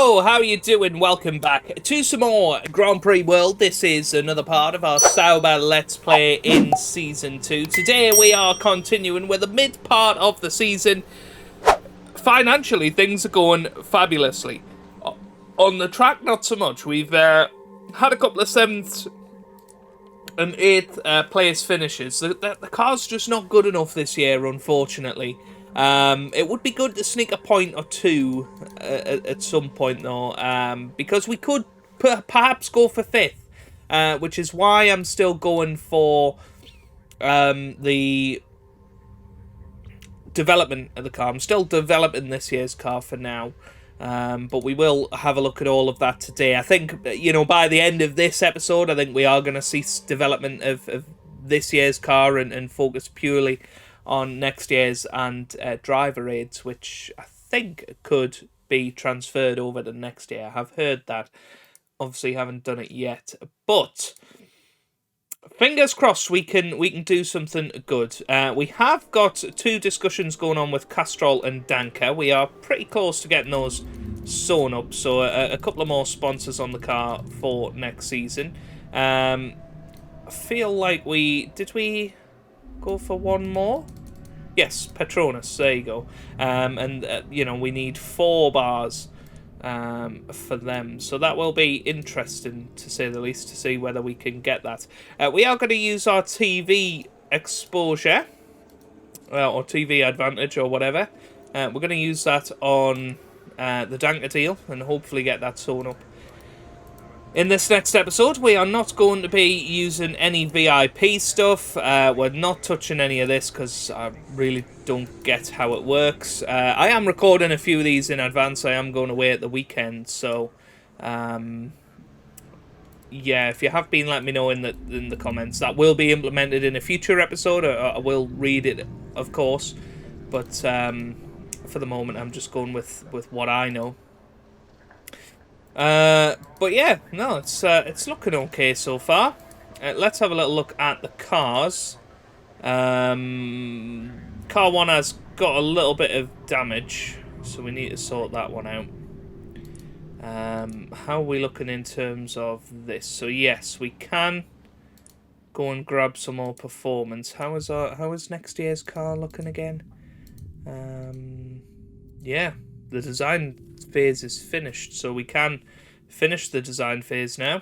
Hello, how are you doing? Welcome back to some more Grand Prix World. This is another part of our Sauber Let's Play in Season 2. Today we are continuing with the mid part of the season. Financially, things are going fabulously. On the track, not so much. We've had a couple of 7th and 8th place finishes. The car's just not good enough this year, unfortunately. It would be good to sneak a point or two at some point, though, because we could perhaps go for 5th, which is why I'm still going for the development of the car. I'm still developing this year's car for now, but we will have a look at all of that today. I think, you know, by the end of this episode, I think we are going to cease development of this year's car and focus purely on next year's and driver aids, which I think could be transferred over to next year. I have heard that. Obviously haven't done it yet, but fingers crossed we can do something good. We have got 2 discussions going on with Castrol and Danker. We are pretty close to getting those sewn up, so a couple of more sponsors on the car for next season. I feel like we go for one more? Yes, Petronas, there you go. You know, we need 4 bars for them. So that will be interesting, to say the least, to see whether we can get that. We are going to use our TV exposure, or TV advantage, or whatever. We're going to use that on the Danker deal, and hopefully get that sewn up. In this next episode, we are not going to be using any VIP stuff. We're not touching any of this because I really don't get how it works. I am recording a few of these in advance. I am going away at the weekend, so yeah, if you have been, let me know in the comments. That will be implemented in a future episode. I will read it, of course, but for the moment, I'm just going with what I know. But yeah, no, it's looking okay so far. Let's have a little look at the cars. Car 1 has got a little bit of damage, so we need to sort that one out. How are we looking in terms of this? So yes, we can go and grab some more performance. How is next year's car looking again? Yeah, the design phase is finished, so we can finish the design phase now,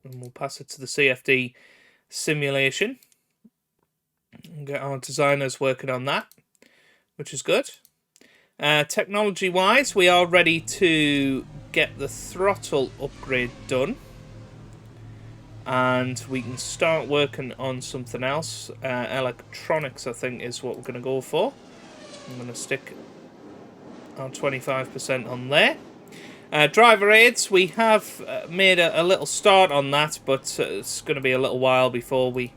and we'll pass it to the CFD simulation and get our designers working on that, which is good. Technology wise, we are ready to get the throttle upgrade done, and we can start working on something else. Electronics, I think, is what we're going to go for. I'm going to stick our 25% on there. Driver aids, we have made a little start on that, but it's going to be a little while before we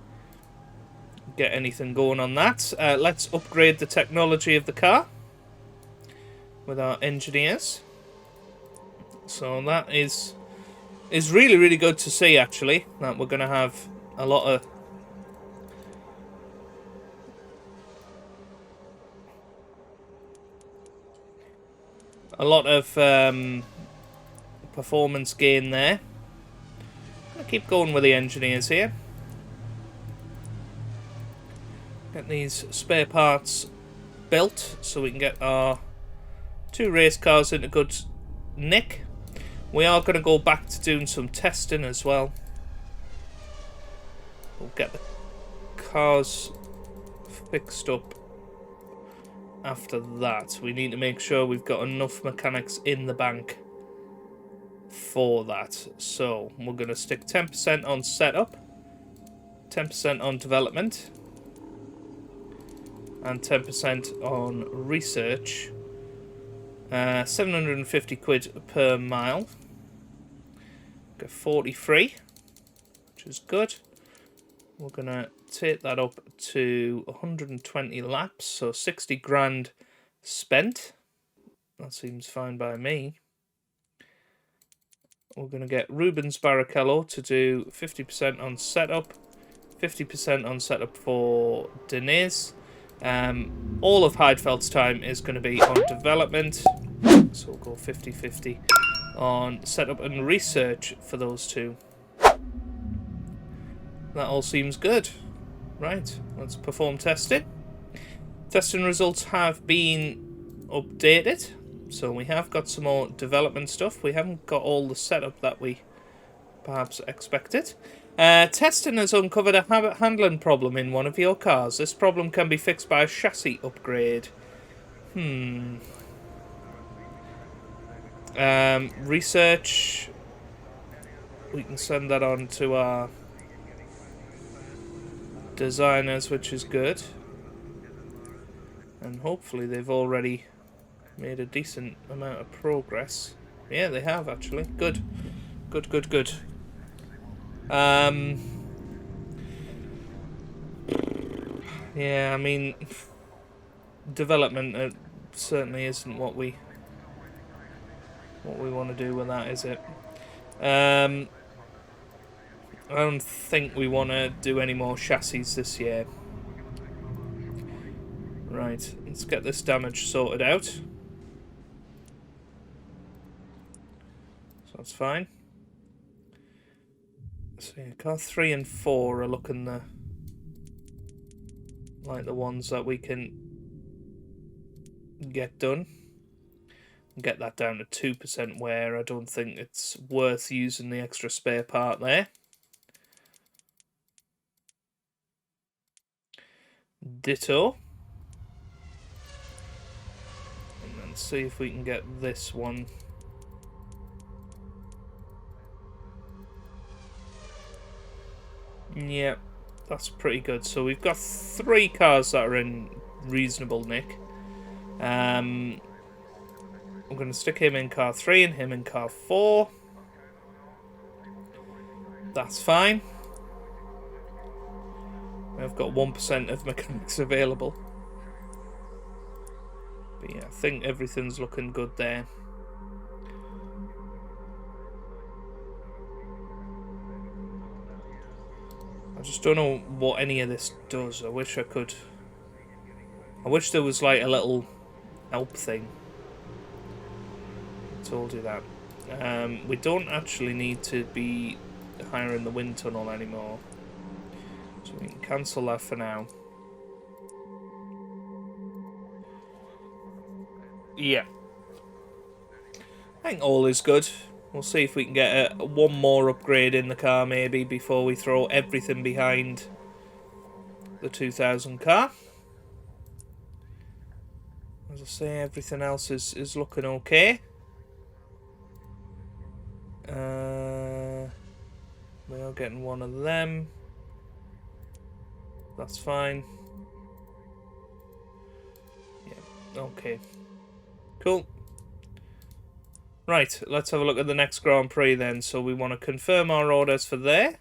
get anything going on that. Let's upgrade the technology of the car with our engineers. So that is really, really good to see, actually, that we're going to have a lot of performance gain there. I'm going to keep going with the engineers here. Get these spare parts built so we can get our 2 race cars into good nick. We are going to go back to doing some testing as well. We'll get the cars fixed up after that. We need to make sure we've got enough mechanics in the bank for that. So we're going to stick 10% on setup, 10% on development, and 10% on research. 750 quid per mile. Get 43, which is good. We're going to take that up to 120 laps, so 60 grand spent. That seems fine by me. We're going to get Rubens Barrichello to do 50% on setup, 50% on setup for Deniz. All of Heidfeld's time is going to be on development. So we'll go 50-50 on setup and research for those two. That all seems good. Right, let's perform testing. Testing results have been updated. So we have got some more development stuff. We haven't got all the setup that we perhaps expected. Testing has uncovered a habit handling problem in one of your cars. This problem can be fixed by a chassis upgrade. Research. We can send that on to our designers, which is good. And hopefully they've already made a decent amount of progress. Yeah, they have actually. Good. Good. Yeah, I mean, development certainly isn't what we want to do with that, is it? I don't think we want to do any more chassis this year. Right, let's get this damage sorted out. So that's fine. So yeah, car 3 and 4 are looking like the ones that we can get done. Get that down to 2% wear. I don't think it's worth using the extra spare part there. Ditto. And then see if we can get this one. Yeah, that's pretty good. So we've got 3 cars that are in reasonable nick. I'm going to stick him in car 3 and him in car 4. That's fine. I've got 1% of mechanics available. But yeah, I think everything's looking good there. I just don't know what any of this does. I wish I could. I wish there was like a little help thing. I told you that. We don't actually need to be hiring the wind tunnel anymore. So we can cancel that for now. Yeah. I think all is good. We'll see if we can get one more upgrade in the car maybe before we throw everything behind the 2000 car. As I say, everything else is looking okay. We are getting one of them. That's fine. Yeah, okay. Cool. Right, let's have a look at the next Grand Prix then. So we want to confirm our orders for there.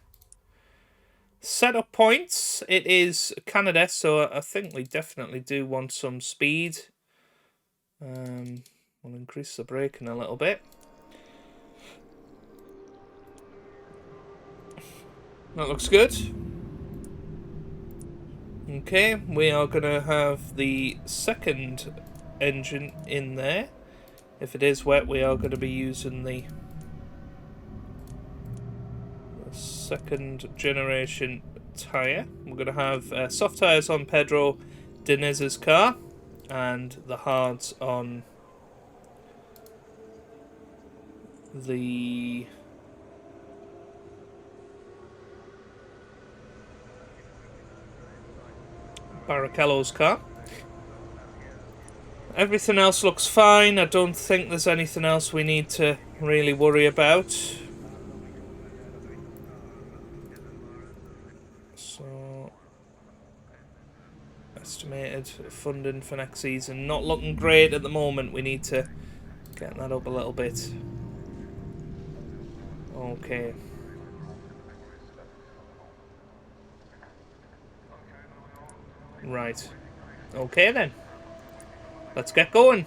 Setup points. It is Canada, so I think we definitely do want some speed. We'll increase the braking a little bit. That looks good. Okay, we are going to have the second engine in there. If it is wet, we are going to be using the second generation tyre. We're going to have soft tyres on Pedro Diniz's car and the hards on the Barrichello's car. Everything else looks fine. I don't think there's anything else we need to really worry about. So, estimated funding for next season. Not looking great at the moment. We need to get that up a little bit. Okay. Right. Okay then. Let's get going.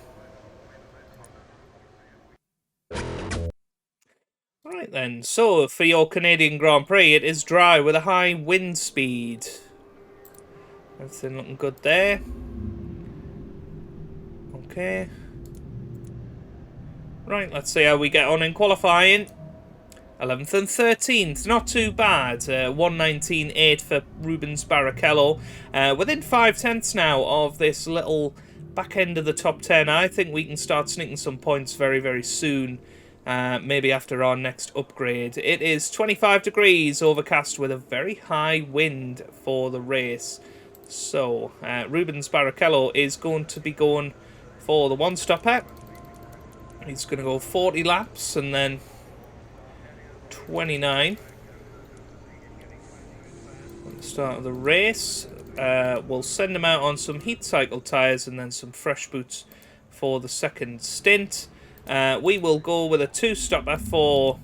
Right then, so for your Canadian Grand Prix, it is dry with a high wind speed. Everything looking good there. Okay. Right, let's see how we get on in qualifying. 11th and 13th, not too bad. 1:19.8 for Rubens Barrichello. Within 5/10 now of this little back end of the top 10. I think we can start sneaking some points very, very soon. Maybe after our next upgrade. It is 25 degrees, overcast with a very high wind for the race. So, Rubens Barrichello is going to be going for the one-stopper. He's going to go 40 laps and then 29 at the start of the race. We'll send him out on some heat cycle tyres and then some fresh boots for the second stint. We will go with a two-stopper for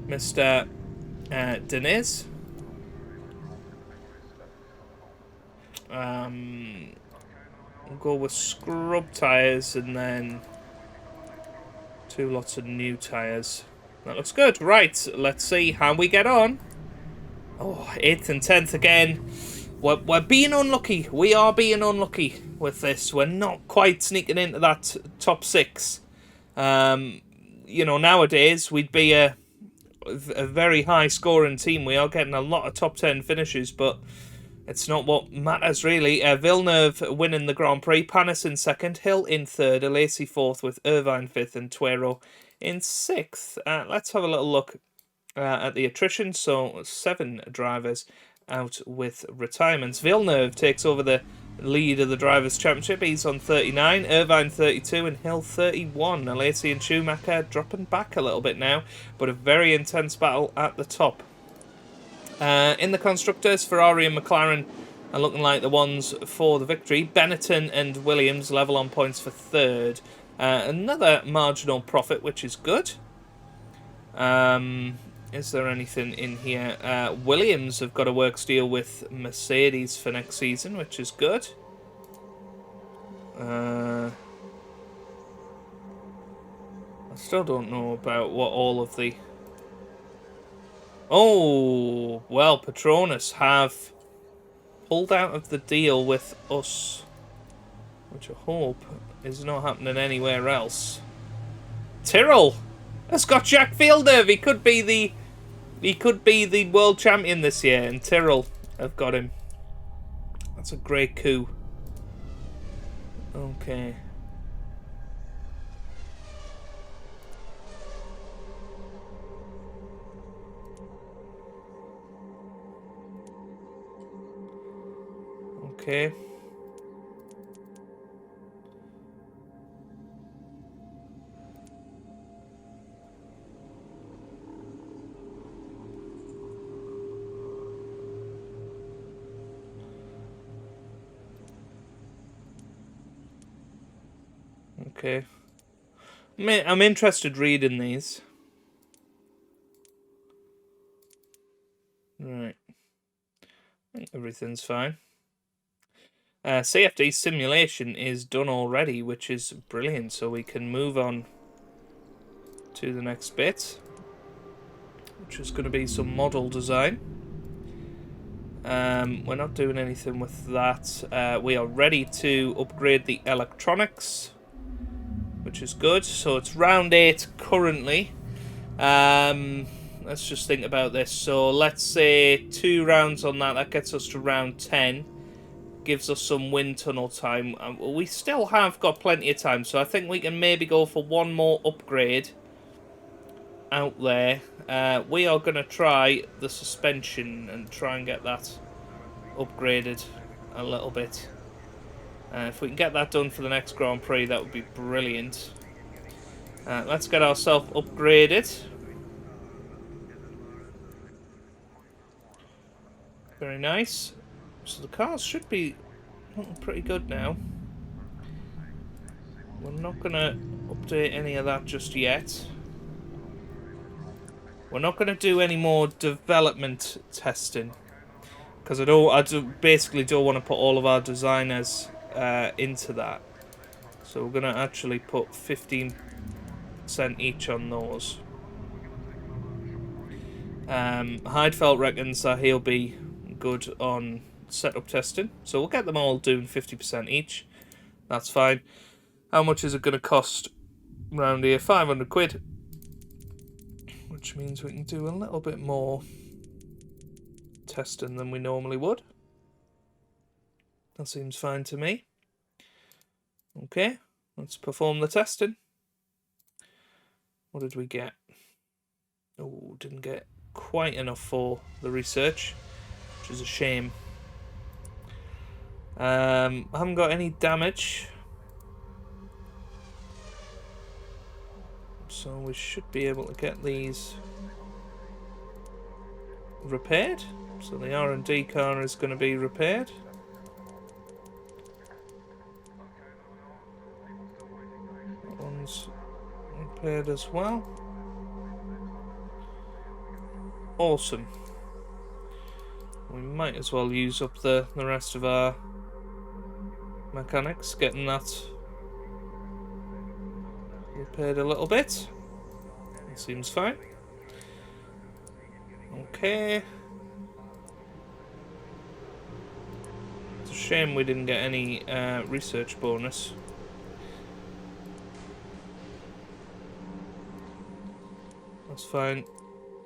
Mr. Deniz. We'll go with scrub tyres and then 2 lots of new tyres. That looks good. Right, let's see how we get on. Oh, 8th and 10th again. We're being unlucky. We are being unlucky with this. We're not quite sneaking into that top 6. You know, nowadays we'd be a very high scoring team. We are getting a lot of top 10 finishes, but it's not what matters, really. Villeneuve winning the Grand Prix, Panis in 2nd, Hill in 3rd, Alesi 4th with Irvine 5th and Tuero in 6th. Let's have a little look at the attrition. So 7 drivers out with retirements. Villeneuve takes over the lead of the Drivers' Championship. He's on 39, Irvine 32 and Hill 31. Alesi and Schumacher dropping back a little bit now, but a very intense battle at the top. In the Constructors, Ferrari and McLaren are looking like the ones for the victory. Benetton and Williams level on points for 3rd. Another marginal profit, which is good. Is there anything in here? Williams have got a works deal with Mercedes for next season, which is good. I still don't know about what all of the... Oh, well, Petronas have pulled out of the deal with us, which I hope is not happening anywhere else. Tyrrell has got Jack Villeneuve. He could be the world champion this year, and Tyrrell have got him. That's a great coup. Okay. Okay. Okay. I'm interested reading these. Right. I think everything's fine. CFD simulation is done already, which is brilliant, so we can move on to the next bit, which is going to be some model design. We're not doing anything with that. We are ready to upgrade the electronics, which is good. So it's round 8 currently. Let's just think about this. So let's say 2 rounds on that. That gets us to round 10. Gives us some wind tunnel time. We still have got plenty of time, so I think we can maybe go for one more upgrade out there. We are going to try the suspension and try and get that upgraded a little bit. If we can get that done for the next Grand Prix, that would be brilliant. Let's get ourselves upgraded. Very nice. So the cars should be looking pretty good now. We're not going to update any of that just yet. We're not going to do any more development testing, because basically don't want to put all of our designers into that. So we're going to actually put 15% each on those. Heidfeld reckons that he'll be good on setup testing, so we'll get them all doing 50% each. That's fine. How much is it going to cost round here? 500 quid. Which means we can do a little bit more testing than we normally would. That seems fine to me. Okay, let's perform the testing. What did we get? Oh, didn't get quite enough for the research, which is a shame. I haven't got any damage, so we should be able to get these repaired. So the R&D car is going to be repaired. That one's repaired as well. Awesome. We might as well use up the rest of our mechanics, getting that repaired a little bit. It seems fine. Okay. It's a shame we didn't get any research bonus. That's fine.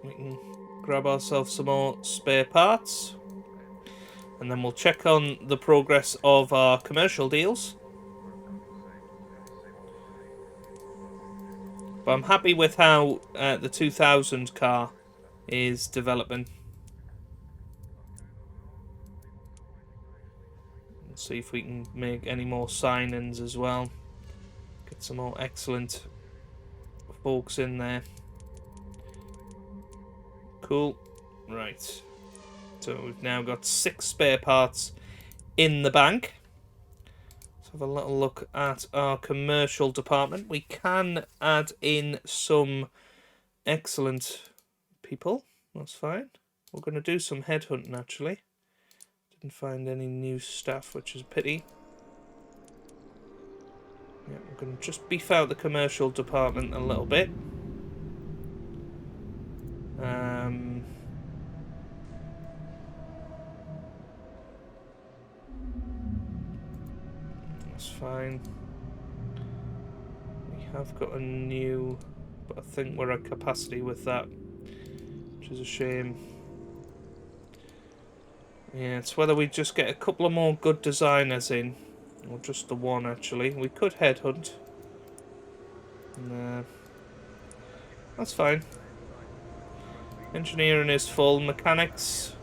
We can grab ourselves some more spare parts, and then we'll check on the progress of our commercial deals. But I'm happy with how the 2000 car is developing. Let's see if we can make any more sign-ins as well. Get some more excellent folks in there. Cool. Right. So we've now got 6 spare parts in the bank. Let's have a little look at our commercial department. We can add in some excellent people. That's fine. We're going to do some headhunting actually. Didn't find any new staff, which is a pity. Yeah, we're going to just beef out the commercial department a little bit. That's fine. We have got a new, but I think we're at capacity with that, which is a shame. Yeah, it's whether we just get a couple of more good designers in, or just the one actually. We could headhunt. Nah, that's fine. Engineering is full. Mechanics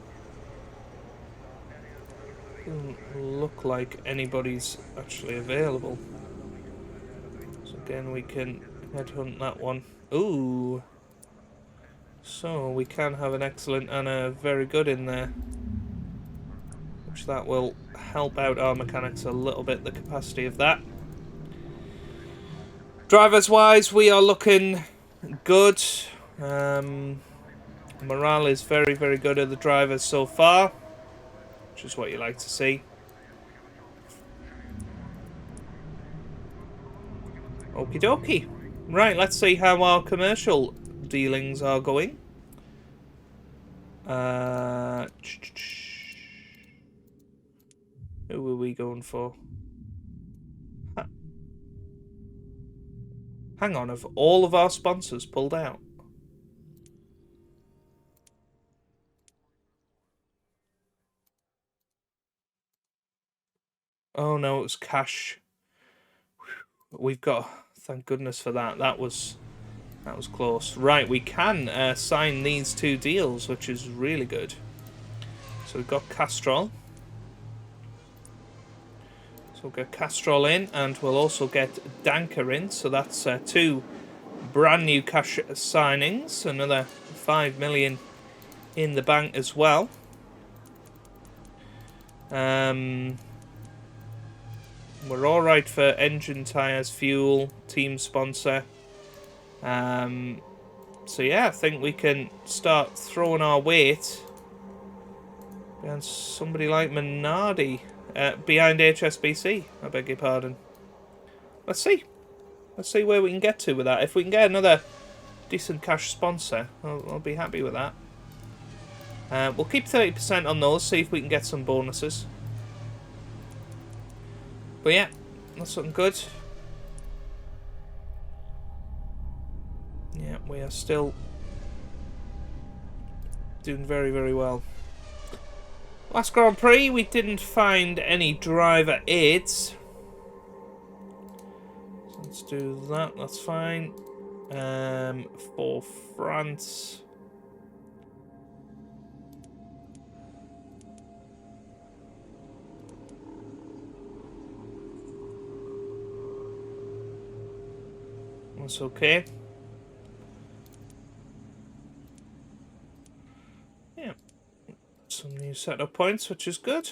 doesn't look like anybody's actually available. So again, we can headhunt that one. Ooh. So we can have an excellent and a very good in there, which that will help out our mechanics a little bit, the capacity of that. Drivers wise, we are looking good. Morale is very, very good of the drivers so far, which is what you like to see. Okie dokie. Right, let's see how our commercial dealings are going. Who are we going for? Hang on, have all of our sponsors pulled out? Oh no, it was cash. We've got, thank goodness for that. That was close. Right, we can sign these 2 deals, which is really good. So we've got Castrol. So we'll get Castrol in, and we'll also get Danker in. So that's 2 brand new cash signings. Another 5 million in the bank as well. We're alright for engine, tyres, fuel, team sponsor. So yeah, I think we can start throwing our weight behind somebody like Minardi. Behind HSBC, I beg your pardon. Let's see. Let's see where we can get to with that. If we can get another decent cash sponsor, I'll be happy with that. We'll keep 30% on those, see if we can get some bonuses. But yeah, that's something good. Yeah, we are still doing very, very well. Last Grand Prix, we didn't find any driver aids. So let's do that, that's fine. For France... That's okay. Yeah. Some new setup points, which is good.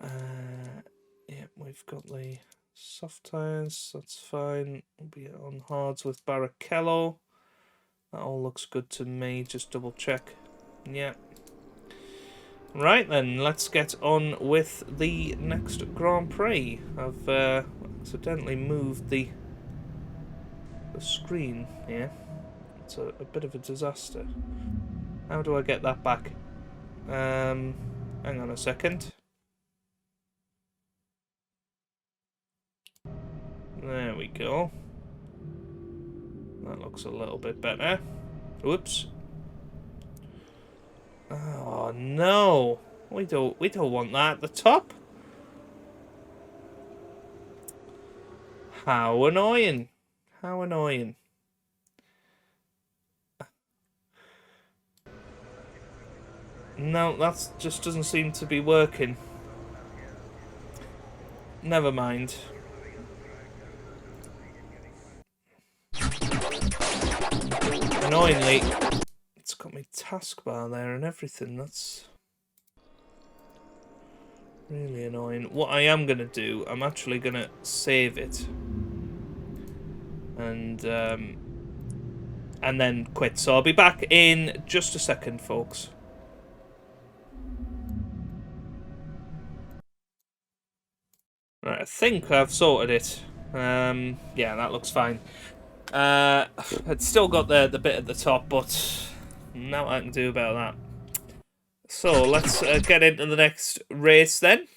Yeah, we've got the soft tyres, that's fine. We'll be on hards with Barrichello. That all looks good to me, just double check. Yeah. Right then, let's get on with the next Grand Prix. I've accidentally moved the screen here. It's a bit of a disaster. How do I get that back? Hang on a second. There we go. That looks a little bit better. Whoops. Oh no. We don't want that at the top. How annoying. How annoying. No, that just doesn't seem to be working. Never mind. Annoyingly, it's got my taskbar there and everything. That's really annoying. What I am going to do, I'm actually going to save it. And then quit. So I'll be back in just a second, folks. Right, I think I've sorted it. Yeah, that looks fine. It's still got the bit at the top, but not what I can do about that. So let's get into the next race then.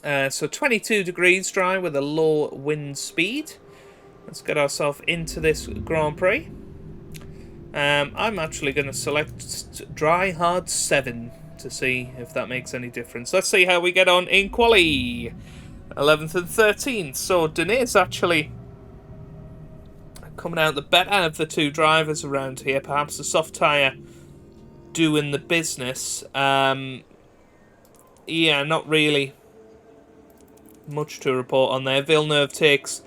So 22 degrees dry with a low wind speed. Let's get ourselves into this Grand Prix. I'm actually going to select dry hard 7 to see if that makes any difference. Let's see how we get on in quali. 11th and 13th. So Denis actually coming out the better of the two drivers around here. Perhaps the soft tyre doing the business. Yeah, not really much to report on there. Villeneuve takes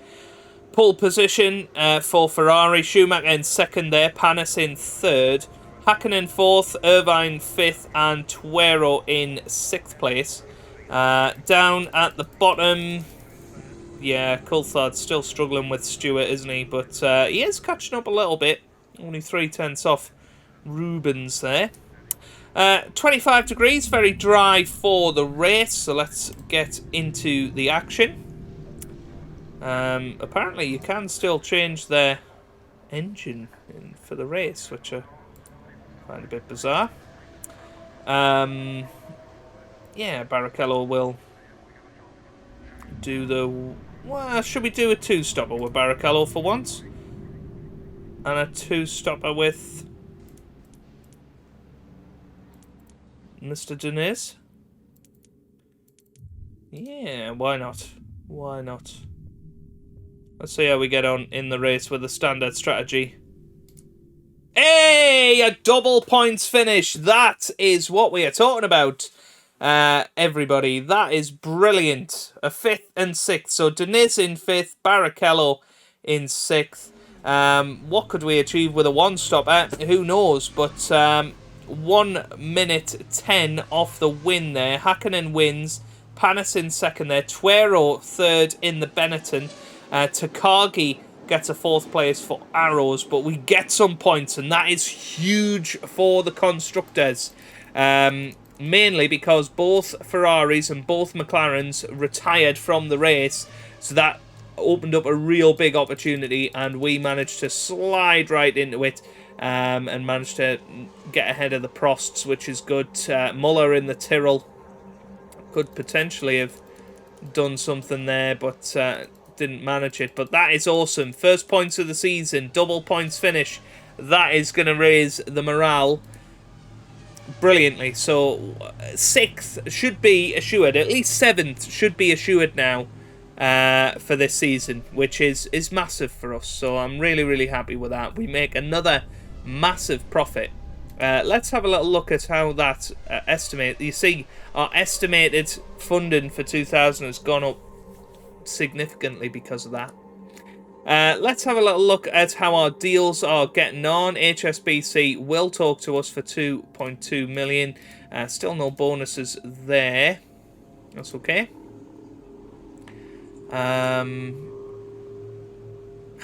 pole position for Ferrari. Schumacher in second there. Panis in third. Hakkinen fourth. Irvine fifth. And Tuero in sixth place. Down at the bottom... Yeah, Coulthard's still struggling with Stewart, isn't he? But he is catching up a little bit. Only 3/10 off Rubens there. 25 degrees, very dry for the race. So let's get into the action. Apparently you can still change their engine for the race, which I find a bit bizarre. Yeah, Barrichello will do the... Well, should we do a two-stopper with Barrichello for once? And a two-stopper with Mr. Denis? Yeah, why not? Why not? Let's see how we get on in the race with the standard strategy. Hey! A double points finish! That is what we are talking about. Everybody, that is brilliant. A 5th and 6th. So Denis in 5th, Barrichello in 6th. What could we achieve with a one-stopper? Who knows? But 1 minute 10 off the win there. Hakkinen wins. Panis in second there. Tuero third in the Benetton. Takagi gets a 4th place for Arrows. But we get some points, and that is huge for the constructors. Mainly because both Ferraris and both McLarens retired from the race, so that opened up a real big opportunity, and we managed to slide right into it and managed to get ahead of the Prosts, which is good. Muller in the Tyrrell could potentially have done something there, but didn't manage it. But that is awesome. First points of the season, double points finish. That is going to raise the morale brilliantly. So 6th should be assured. At least 7th should be assured now for this season, which is massive for us. So I'm really, really happy with that. We make another massive profit. Let's have a little look at how that estimate. You see, our estimated funding for 2000 has gone up significantly because of that. Let's have a little look at how our deals are getting on. HSBC will talk to us for 2.2 million. Still no bonuses there. That's okay.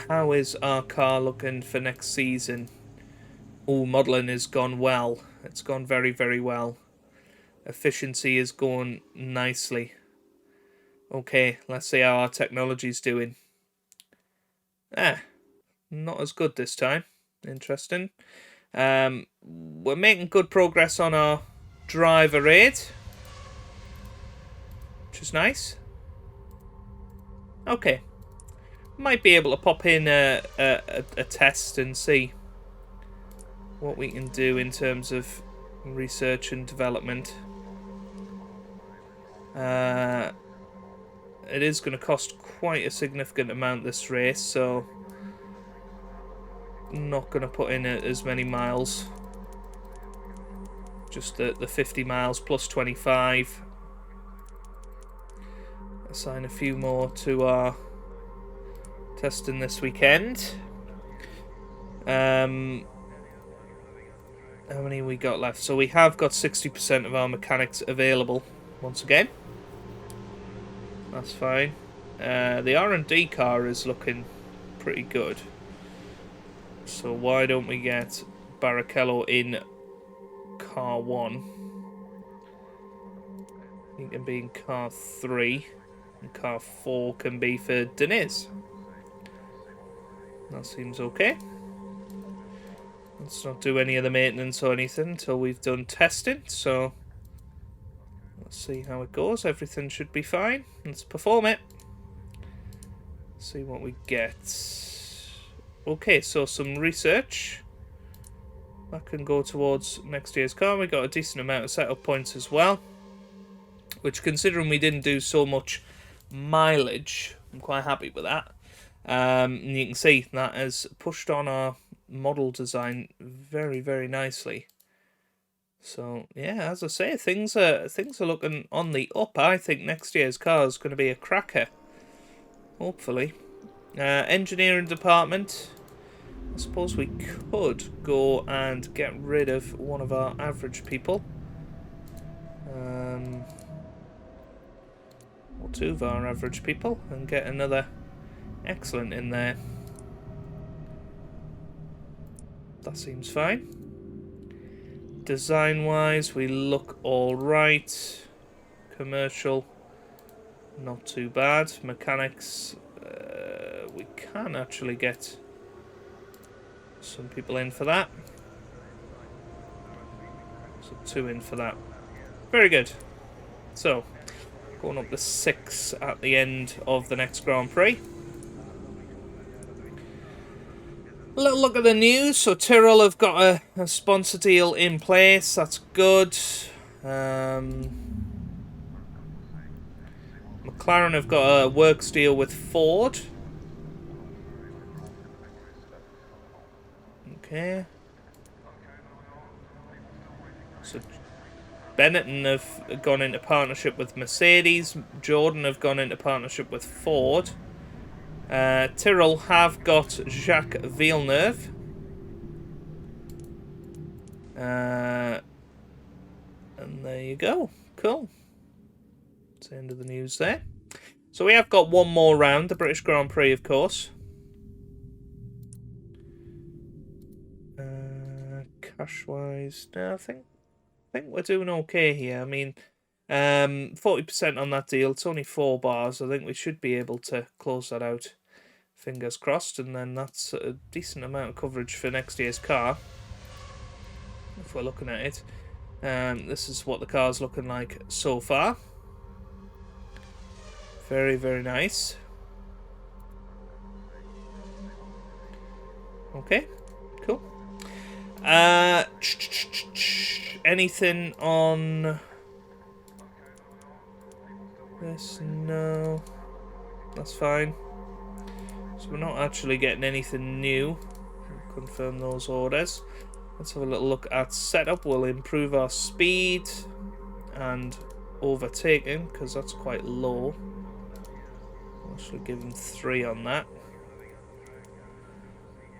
How is our car looking for next season? Oh, modelling has gone well. It's gone very, very well. Efficiency is going nicely. Okay, let's see how our technology's doing. Not as good this time. Interesting. We're making good progress on our driver rate, which is nice. Okay. Might be able to pop in a test and see what we can do in terms of research and development. It is going to cost quite a significant amount this race, so I'm not going to put in as many miles. Just the 50 miles plus 25. Assign a few more to our testing this weekend. How many we got left? So we have got 60% of our mechanics available once again. That's fine. The R&D car is looking pretty good. So why don't we get Barrichello in car 1? He can be in car 3. And car 4 can be for Deniz. That seems okay. Let's not do any of the maintenance or anything until we've done testing. So let's see how it goes. Everything should be fine. Let's perform it. See what we get. Okay, so some research. That can go towards next year's car. We got a decent amount of setup points as well. Which, considering we didn't do so much mileage, I'm quite happy with that. And you can see that has pushed on our model design very, very nicely. So yeah, as I say, things are looking on the up. I think next year's car is going to be a cracker. Hopefully. Engineering department. I suppose we could go and get rid of one of our average people. Or 2 of our average people, and get another excellent in there. That seems fine. Design-wise, we look alright. Commercial, not too bad. Mechanics, we can actually get some people in for that. So 2 in for that. Very good. So, going up to 6 at the end of the next Grand Prix. A little look at the news. So Tyrrell have got a sponsor deal in place. That's good. McLaren have got a works deal with Ford. Okay. So Benetton have gone into partnership with Mercedes. Jordan have gone into partnership with Ford. Tyrrell have got Jacques Villeneuve. And there you go. Cool. That's the end of the news there. So we have got one more round, the British Grand Prix, of course. Cash-wise, no, I think we're doing okay here. I mean, 40% on that deal. It's only 4 bars. I think we should be able to close that out. Fingers crossed. And then that's a decent amount of coverage for next year's car. If we're looking at it. This is what the car's looking like so far. Very, very nice. Okay, cool. Anything on this? No. That's fine. So we're not actually getting anything new. We'll confirm those orders. Let's have a little look at setup. We'll improve our speed and overtaking, because that's quite low. I'll actually give him 3 on that.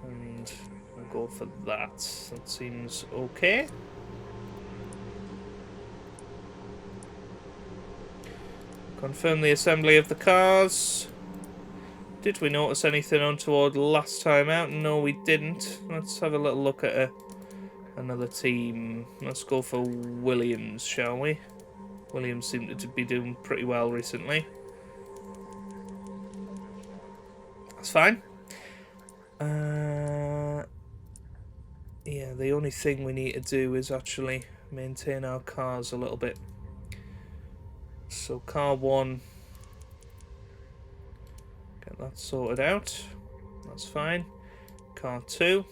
And we'll go for that. That seems okay. Confirm the assembly of the cars. Did we notice anything untoward last time out? No, we didn't. Let's have a little look at another team. Let's go for Williams, shall we? Williams seemed to be doing pretty well recently. That's fine. Yeah, the only thing we need to do is actually maintain our cars a little bit. So car 1, get that sorted out. That's fine. Car 2.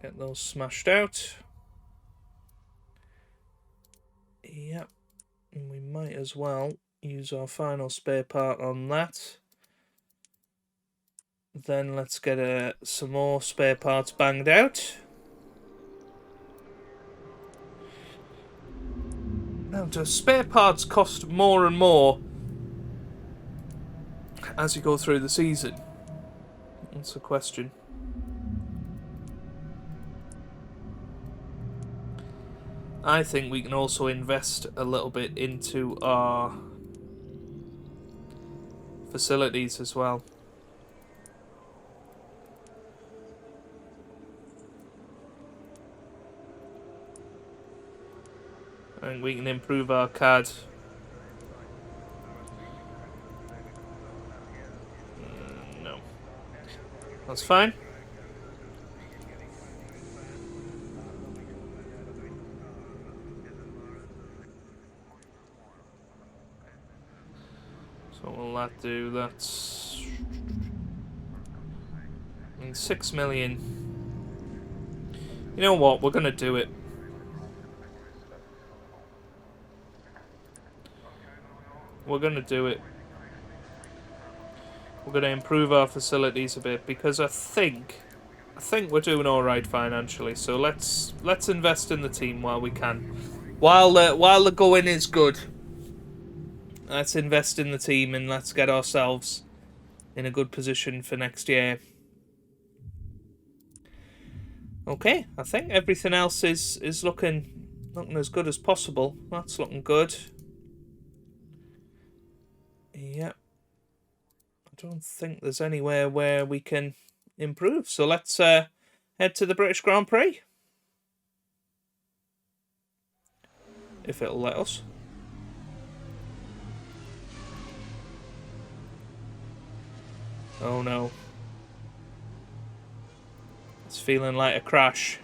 Get those smashed out. Yep. And we might as well use our final spare part on that. Then let's get some more spare parts banged out. Now, do spare parts cost more and more as you go through the season? That's a question. I think we can also invest a little bit into our facilities as well. I think we can improve our CAD. No. That's fine. So what will that do? That's 6 million. You know what? We're gonna do it. We're gonna do it. We're gonna improve our facilities a bit, because I think we're doing all right financially. So let's invest in the team while we can, while the going is good. Let's invest in the team and let's get ourselves in a good position for next year. Okay, I think everything else is looking as good as possible. That's looking good. Yep. I don't think there's anywhere where we can improve. So let's head to the British Grand Prix. If it'll let us. Oh no. It's feeling like a crash.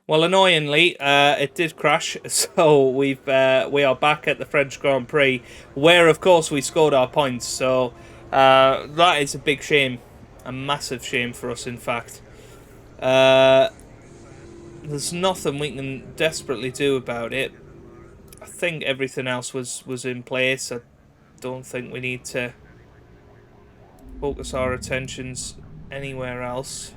Well, annoyingly, it did crash, so we are back at the French Grand Prix, where of course we scored our points. So that is a big shame, a massive shame for us. In fact, there's nothing we can desperately do about it. I think everything else was in place. I don't think we need to focus our attentions anywhere else.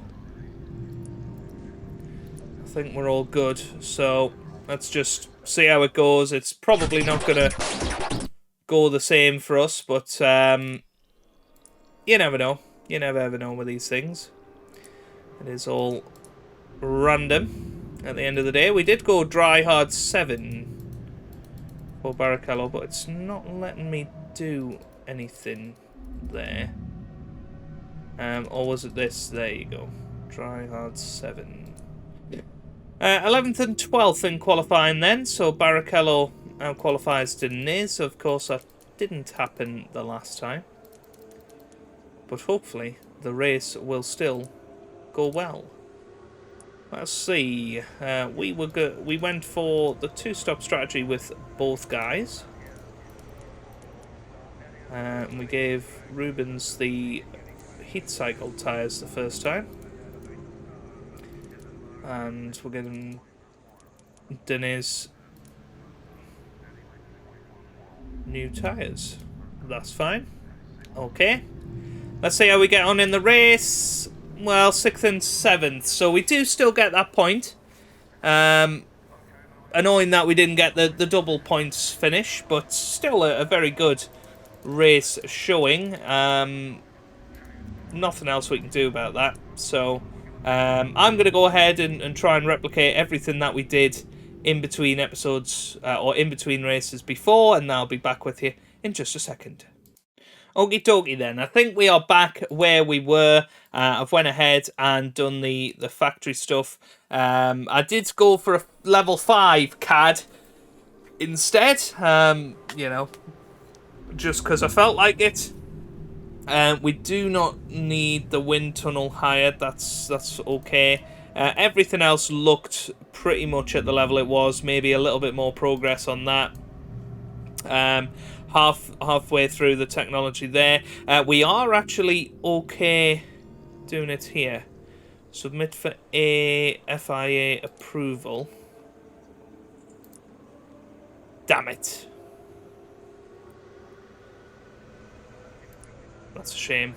I think we're all good, so let's just see how it goes. It's probably not going to go the same for us, but you never know. You never ever know with these things. It is all random at the end of the day. We did go dry hard 7 for Barrichello, but it's not letting me do anything there. Or was it this? There you go. Dry hard 7. 11th and 12th in qualifying then, so Barrichello qualifies to Niz. Of course, that didn't happen the last time. But hopefully, the race will still go well. Let's see. We went for the two-stop strategy with both guys. And we gave Rubens the heat cycle tyres the first time. And we're getting Dennis new tyres. That's fine. Okay. Let's see how we get on in the race. Well, 6th and 7th. So we do still get that point. Annoying that we didn't get the double points finish, but still a very good race showing. Nothing else we can do about that. So I'm going to go ahead and try and replicate everything that we did in between episodes or in between races before, and I'll be back with you in just a second. Okie dokie then, I think we are back where we were. I've went ahead and done the factory stuff. I did go for a level 5 CAD instead, you know, just because I felt like it. We do not need the wind tunnel hired, that's okay. Everything else looked pretty much at the level it was, maybe a little bit more progress on that. Halfway through the technology there. We are actually okay doing it here. Submit for a FIA approval. Damn it. That's a shame.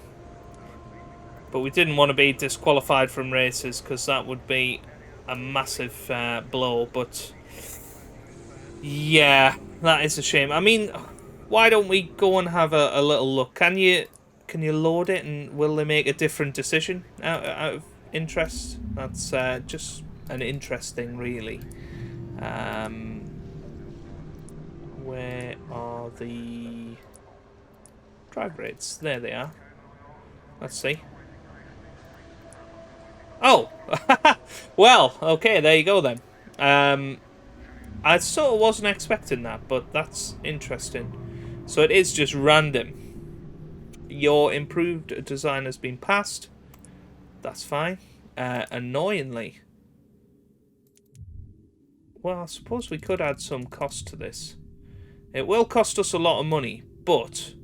But we didn't want to be disqualified from races because that would be a massive blow. But yeah, that is a shame. I mean, why don't we go and have a little look? Can you load it, and will they make a different decision out of interest? That's just an interest thing, really. Where are the drive rates? There they are. Let's see. Oh! Well, okay, there you go then. I sort of wasn't expecting that, but that's interesting. So it is just random. Your improved design has been passed. That's fine. Annoyingly. Well, I suppose we could add some cost to this. It will cost us a lot of money, but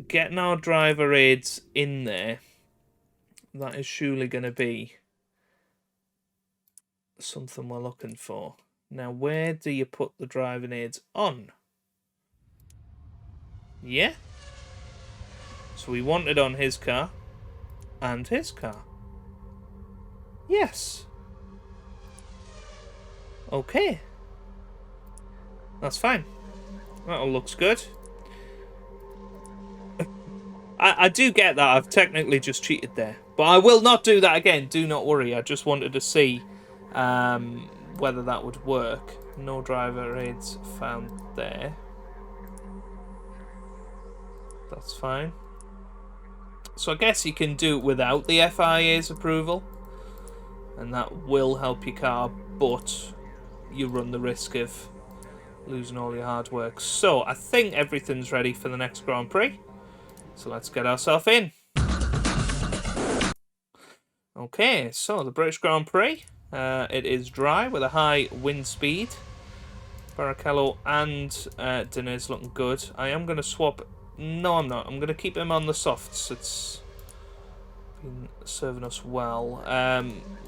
getting our driver aids in there, that is surely going to be something we're looking for. Now, where do you put the driving aids on? Yeah? So we want it on his car and his car. Yes. Okay. That's fine. That all looks good. I do get that. I've technically just cheated there. But I will not do that again. Do not worry. I just wanted to see whether that would work. No driver aids found there. That's fine. So I guess you can do it without the FIA's approval. And that will help your car. But you run the risk of losing all your hard work. So I think everything's ready for the next Grand Prix. So let's get ourselves in. Okay, so the British Grand Prix. It is dry with a high wind speed. Barrichello and Diniz looking good. I am going to swap. No, I'm not. I'm going to keep him on the softs. It's been serving us well.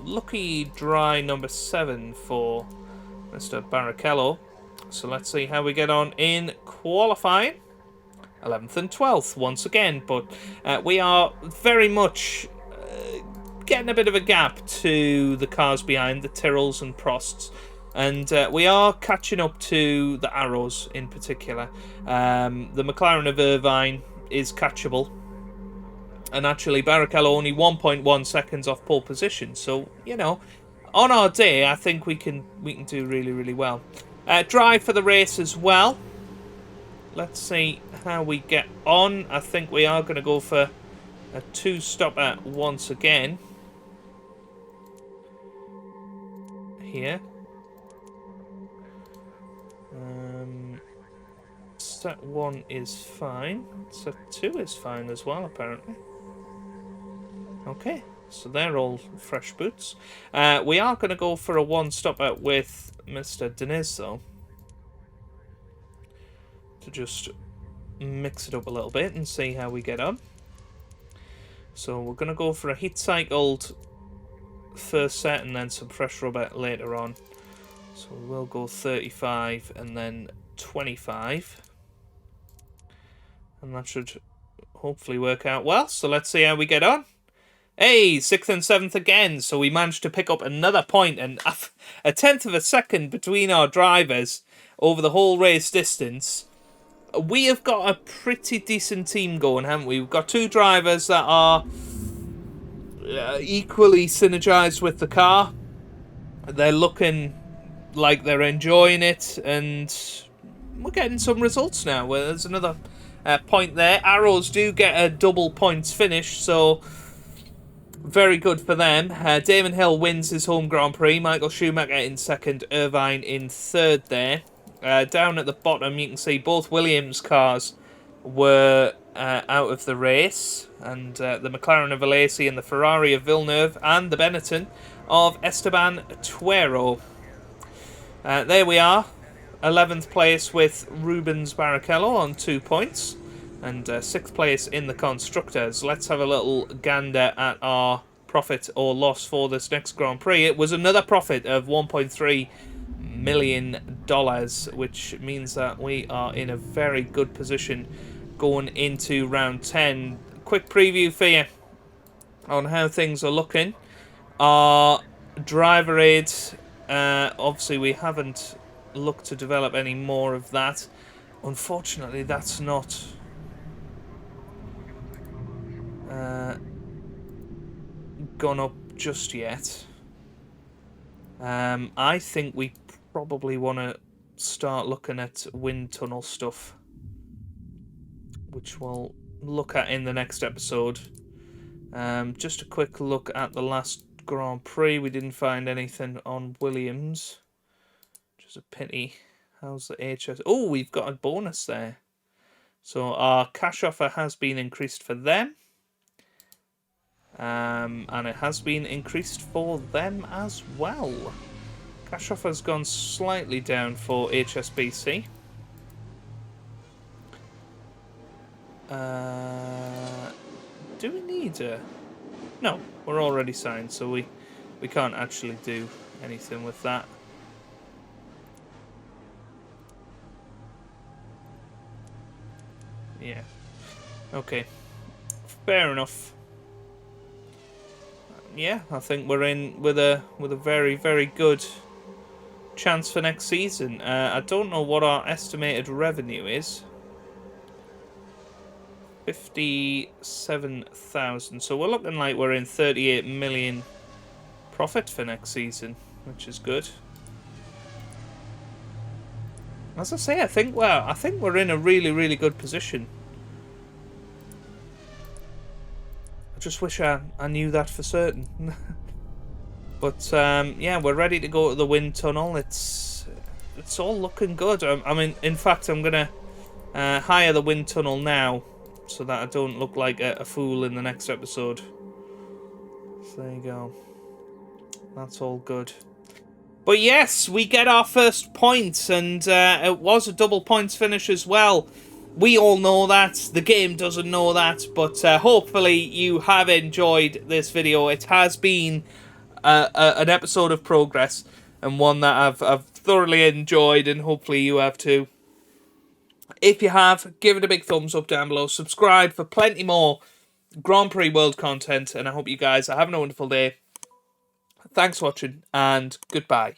Lucky dry number 7 for Mr. Barrichello. So let's see how we get on in qualifying. 11th and 12th once again, but we are very much getting a bit of a gap to the cars behind, the Tyrrells and Prosts, and we are catching up to the Arrows in particular. The McLaren of Irvine is catchable, and actually Barrichello only 1.1 seconds off pole position, so you know, on our day I think we can do really well. Drive for the race as well. Let's see how we get on. I think we are going to go for a 2-stopper once again. Here. Set 1 is fine. Set 2 is fine as well, apparently. Okay, So they're all fresh boots. We are going to go for a one-stopper with Mr. Deniz, though. To just mix it up a little bit and see how we get on. So we're going to go for a heat-cycled first set and then some fresh rubber later on. So we'll go 35 and then 25. And that should hopefully work out well. So let's see how we get on. Hey, 6th and 7th again. So we managed to pick up another point and a tenth of a second between our drivers over the whole race distance. We have got a pretty decent team going, haven't we? We've got two drivers that are equally synergized with the car. They're looking like they're enjoying it, and we're getting some results now. Well, there's another point there. Arrows do get a double points finish, so very good for them. Damon Hill wins his home Grand Prix. Michael Schumacher in second. Irvine in third there. Down at the bottom, you can see both Williams cars were out of the race, and the McLaren of Alesi and the Ferrari of Villeneuve and the Benetton of Esteban Tuero. There we are, 11th place with Rubens Barrichello on 2 points, and 6th place in the Constructors. Let's have a little gander at our profit or loss for this next Grand Prix. It was another profit of $1.3 million, which means that we are in a very good position going into round 10. Quick preview for you on how things are looking. Our driver aids, obviously we haven't looked to develop any more of that. Unfortunately, that's not gone up just yet. I think we probably want to start looking at wind tunnel stuff, which we'll look at in the next episode. Just a quick look at the last Grand Prix. We didn't find anything on Williams, which is a pity. How's the HS? Oh, we've got a bonus there. So our cash offer has been increased for them. And it has been increased for them as well. Cash offer has gone slightly down for HSBC. Do we need a... No, we're already signed, so we can't actually do anything with that. Yeah. Okay. Fair enough. Yeah, I think we're in with a very, very good chance for next season. I don't know what our estimated revenue is. 57,000. So we're looking like we're in 38 million profit for next season, which is good. As I say, I think we're in a really, really good position. I just wish I knew that for certain. But yeah, we're ready to go to the wind tunnel. It's all looking good. I mean, in fact, I'm gonna hire the wind tunnel now, so that I don't look like a fool in the next episode. So there you go. That's all good. But yes, we get our first points, and it was a double points finish as well. We all know that. The game doesn't know that, but hopefully you have enjoyed this video. It has been an episode of progress, and one that I've thoroughly enjoyed, and hopefully you have too. If you have, give it a big thumbs up down below. Subscribe for plenty more Grand Prix World content, and I hope you guys are having a wonderful day. Thanks for watching, and goodbye.